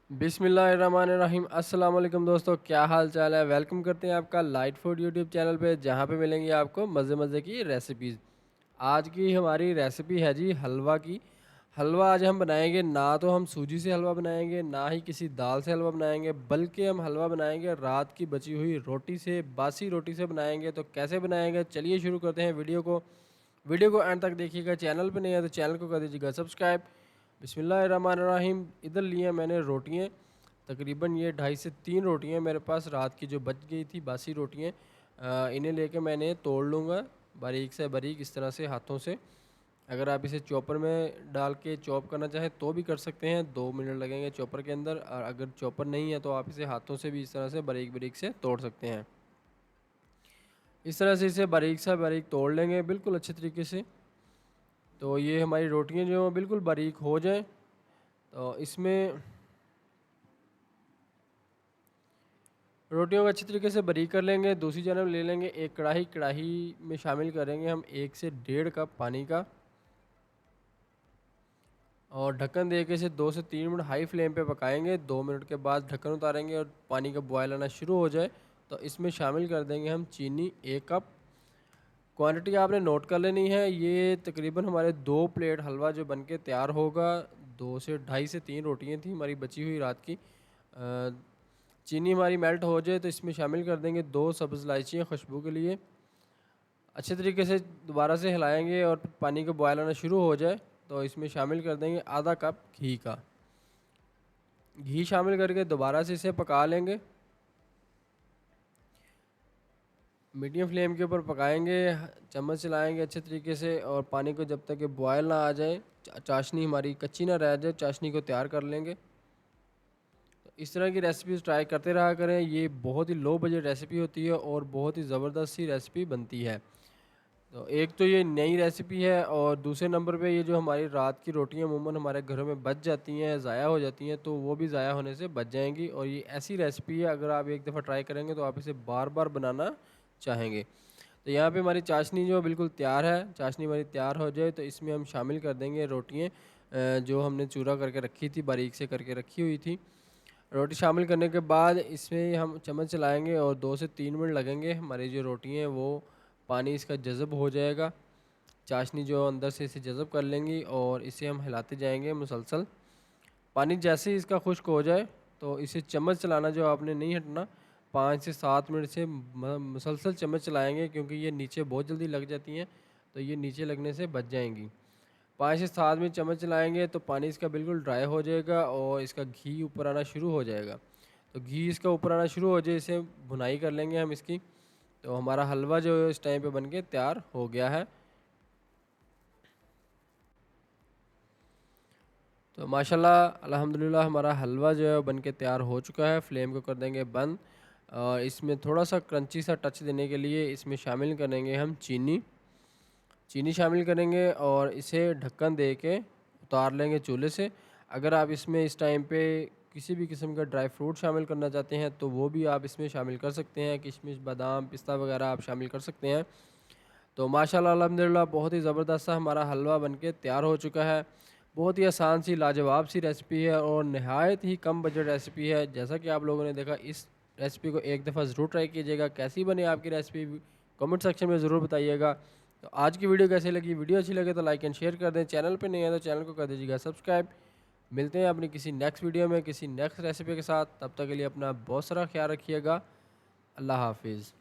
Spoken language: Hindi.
बिस्मिल्लाहिर्रहमानिर्रहीम। अस्सलाम वालेकुम दोस्तों, क्या हाल चाल है। वेलकम करते हैं आपका लाइट फूड यूट्यूब चैनल पे, जहाँ पे मिलेंगी आपको मज़े मज़े की रेसिपीज़। आज की हमारी रेसिपी है जी हलवा की। हलवा आज हम बनाएंगे, ना तो हम सूजी से हलवा बनाएंगे, ना ही किसी दाल से हलवा बनाएंगे, बल्कि हम हलवा बनाएंगे रात की बची हुई रोटी से, बासी रोटी से बनाएंगे। तो कैसे बनाएंगे, चलिए शुरू करते हैं वीडियो को एंड तक देखिएगा। चैनल पे नहीं है तो चैनल को कर दीजिएगा सब्सक्राइब। बिस्मिल्लाहिर्रहमानिर्रहीम। इधर लिए मैंने रोटियाँ, तकरीबन ये 2.5 से 3 रोटियाँ मेरे पास रात की जो बच गई थी, बासी रोटियाँ। इन्हें लेके मैंने तोड़ लूँगा बारीक से बारीक, इस तरह से हाथों से। अगर आप इसे चॉपर में डाल के चॉप करना चाहें तो भी कर सकते हैं, 2 मिनट लगेंगे चॉपर के अंदर। और अगर चॉपर नहीं है तो आप इसे हाथों से भी इस तरह से बारीक बारीक से तोड़ सकते हैं। इस तरह से इसे बारीक सा बारीक तोड़ लेंगे बिल्कुल अच्छे तरीके से। तो ये हमारी रोटियां जो बिल्कुल बारीक हो जाएं, तो इसमें रोटियों को अच्छी तरीके से बारीक कर लेंगे। दूसरी जानब ले लेंगे एक कढ़ाई, कढ़ाई में शामिल करेंगे हम 1 से 1.5 कप पानी का, और ढक्कन दे के इसे 2 से 3 मिनट हाई फ्लेम पे पकाएंगे। 2 मिनट के बाद ढक्कन उतारेंगे और पानी का बॉयल आना शुरू हो जाए तो इसमें शामिल कर देंगे हम चीनी 1 कप। क्वांटिटी आपने नोट कर लेनी है। ये तकरीबन हमारे 2 प्लेट हलवा जो बन के तैयार होगा। 2 से 2.5 से 3 रोटियां थी हमारी बची हुई रात की। चीनी हमारी मेल्ट हो जाए तो इसमें शामिल कर देंगे 2 सब्ज़ इलायचियाँ खुशबू के लिए। अच्छे तरीके से दोबारा से हिलाएंगे और पानी का बॉयल आना शुरू हो जाए तो इसमें शामिल कर देंगे आधा कप घी का। घी शामिल करके दोबारा से इसे पका लेंगे। मीडियम फ्लेम के ऊपर पकाएंगे, चम्मच चलाएंगे अच्छे तरीके से, और पानी को जब तक कि बॉयल ना आ जाए, चाशनी हमारी कच्ची ना रह जाए, चाशनी को तैयार कर लेंगे। तो इस तरह की रेसिपीज़ ट्राई करते रहा करें। ये बहुत ही लो बजट रेसिपी होती है और बहुत ही ज़बरदस्त सी रेसिपी बनती है। तो एक तो ये नई रेसिपी है, और दूसरे नंबर पे ये जो हमारी रात की रोटियां अमूमन हमारे घरों में बच जाती हैं, ज़ाया हो जाती हैं, तो वो भी ज़ाया होने से बच जाएंगी। और ये ऐसी रेसिपी है, अगर आप एक दफ़ा ट्राई करेंगे तो आप इसे बार बार बनाना चाहेंगे। तो यहाँ पे हमारी चाशनी जो बिल्कुल तैयार है। चाशनी हमारी तैयार हो जाए तो इसमें हम शामिल कर देंगे रोटियाँ, जो हमने चूरा करके रखी थी, बारीक से करके रखी हुई थी। रोटी शामिल करने के बाद इसमें हम चम्मच चलाएंगे और 2 से 3 मिनट लगेंगे। हमारी जो रोटी हैं वो पानी इसका जज़ब हो जाएगा, चाशनी जो अंदर से इसे जज़ब कर लेंगी, और इसे हम हिलाते जाएंगे मुसलसल। पानी जैसे ही इसका खुश्क हो जाए तो इसे चम्मच चलाना जो आपने नहीं हटना, 5 से 7 मिनट से मुसलसल चम्मच चलाएंगे, क्योंकि ये नीचे बहुत जल्दी लग जाती हैं, तो ये नीचे लगने से बच जाएंगी। 5 से 7 मिनट चम्मच चलाएंगे तो पानी इसका बिल्कुल ड्राई हो जाएगा और इसका घी ऊपर आना शुरू हो जाएगा। तो घी इसका ऊपर आना शुरू हो जाए, इसे भुनाई कर लेंगे हम इसकी। तो हमारा हलवा जो है इस टाइम पे बनके तैयार हो गया है। तो माशाल्लाह अल्हम्दुलिल्लाह हमारा हलवा जो है बनके तैयार हो चुका है। फ्लेम को कर देंगे बंद, और इसमें थोड़ा सा क्रंची सा टच देने के लिए इसमें शामिल करेंगे हम चीनी। चीनी शामिल करेंगे और इसे ढक्कन दे के उतार लेंगे चूल्हे से। अगर आप इसमें इस टाइम पे किसी भी किस्म का ड्राई फ्रूट शामिल करना चाहते हैं तो वो भी आप इसमें शामिल कर सकते हैं। किशमिश, बादाम, पिस्ता वगैरह आप शामिल कर सकते हैं। तो माशाल्लाह अल्हम्दुलिल्लाह बहुत ही ज़बरदस्त सा हमारा हलवा बनके तैयार हो चुका है। बहुत ही आसान सी लाजवाब सी रेसिपी है और नहायत ही कम बजट रेसिपी है। जैसा कि आप लोगों ने देखा, इस रेसिपी को एक दफ़ा ज़रूर ट्राई कीजिएगा। कैसी बनी आपकी रेसिपी कमेंट सेक्शन में ज़रूर बताइएगा। तो आज की वीडियो कैसी लगी, वीडियो अच्छी लगे तो लाइक एंड शेयर कर दें। चैनल पे नहीं है तो चैनल को कर दीजिएगा सब्सक्राइब। मिलते हैं अपनी किसी नेक्स्ट वीडियो में किसी नेक्स्ट रेसिपी के साथ। तब तक के लिए अपना बहुत सारा ख्याल रखिएगा। अल्लाह हाफिज़।